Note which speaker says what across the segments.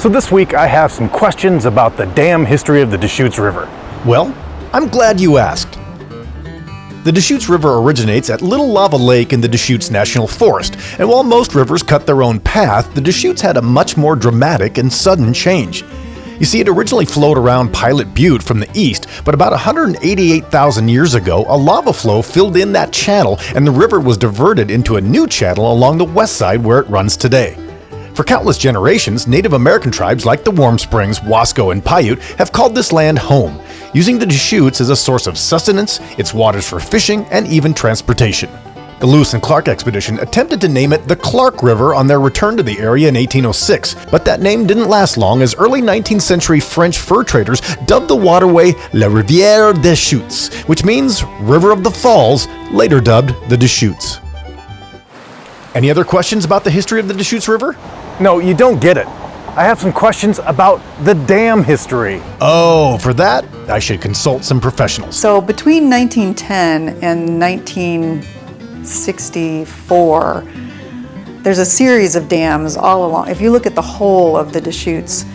Speaker 1: So this week I have some questions about the dam history of the Deschutes River.
Speaker 2: Well, I'm glad you asked. The Deschutes River originates at Little Lava Lake in the Deschutes National Forest, and while most rivers cut their own path, the Deschutes had a much more dramatic and sudden change. You see, it originally flowed around Pilot Butte from the east, but about 188,000 years ago, a lava flow filled in that channel and the river was diverted into a new channel along the west side where it runs today. For countless generations, Native American tribes like the Warm Springs, Wasco, and Paiute have called this land home, using the Deschutes as a source of sustenance, its waters for fishing, and even transportation. The Lewis and Clark expedition attempted to name it the Clark River on their return to the area in 1806, but that name didn't last long as early 19th century French fur traders dubbed the waterway La Rivière des Deschutes, which means River of the Falls, later dubbed the Deschutes. Any other questions about the history of the Deschutes River?
Speaker 1: No, you don't get it. I have some questions about the dam history.
Speaker 2: Oh, for that, I should consult some professionals.
Speaker 3: So between 1910 and 1964, there's a series of dams all along. If you look at the whole of the Deschutes,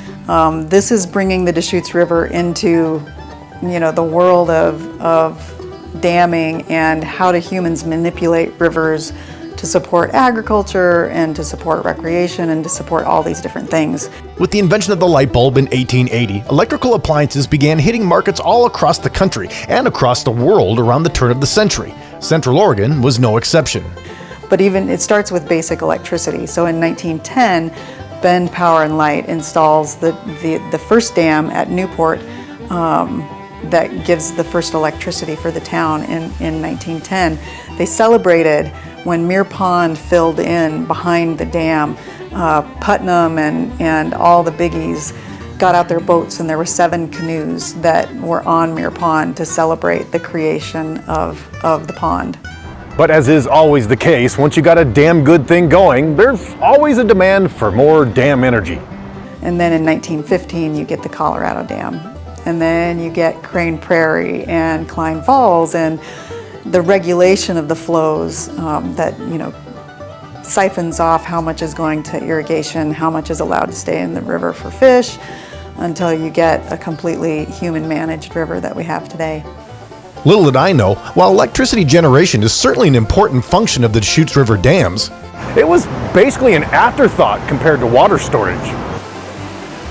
Speaker 3: this is bringing the Deschutes River into, the world of damming and how do humans manipulate rivers to support agriculture and to support recreation and to support all these different things.
Speaker 2: With the invention of the light bulb in 1880, electrical appliances began hitting markets all across the country and across the world around the turn of the century. Central Oregon was no exception.
Speaker 3: But even it starts with basic electricity. So in 1910, Bend Power and Light installs the first dam at Newport that gives the first electricity for the town in 1910. They celebrated when Muir Pond filled in behind the dam. Putnam and all the biggies got out their boats, and there were 7 canoes that were on Muir Pond to celebrate the creation of the pond.
Speaker 1: But as is always the case, once you got a damn good thing going, there's always a demand for more dam energy.
Speaker 3: And then in 1915, you get the Colorado Dam. And then you get Crane Prairie and Klein Falls, and the regulation of the flows that siphons off how much is going to irrigation, how much is allowed to stay in the river for fish, until you get a completely human-managed river that we have today.
Speaker 2: Little did I know, while electricity generation is certainly an important function of the Deschutes River dams,
Speaker 1: it was basically an afterthought compared to water storage.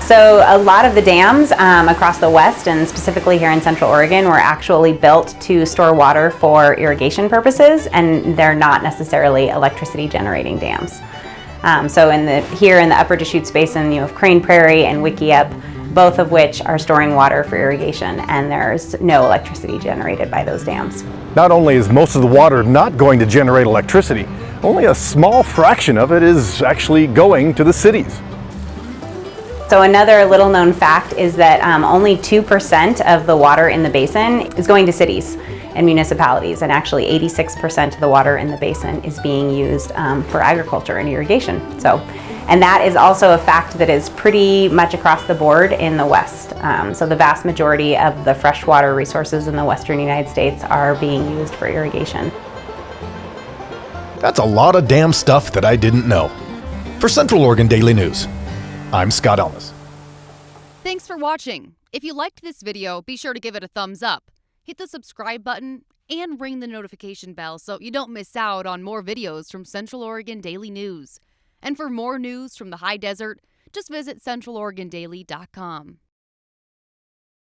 Speaker 4: So a lot of the dams across the West and specifically here in Central Oregon were actually built to store water for irrigation purposes, and they're not necessarily electricity generating dams. So here in the Upper Deschutes Basin, you have Crane Prairie and Wickiup, both of which are storing water for irrigation, and there's no electricity generated by those dams.
Speaker 1: Not only is most of the water not going to generate electricity, only a small fraction of it is actually going to the cities.
Speaker 4: So another little known fact is that only 2% of the water in the basin is going to cities and municipalities, and actually 86% of the water in the basin is being used for agriculture and irrigation. And that is also a fact that is pretty much across the board in the West. So the vast majority of the freshwater resources in the western United States are being used for irrigation.
Speaker 2: that's a lot of damn stuff that I didn't know. For Central Oregon Daily News, I'm Scott Elmas.
Speaker 5: Thanks for watching. If you liked this video, be sure to give it a thumbs up. Hit the subscribe button and ring the notification bell so you don't miss out on more videos from Central Oregon Daily News. And for more news from the high desert, just visit centraloregondaily.com.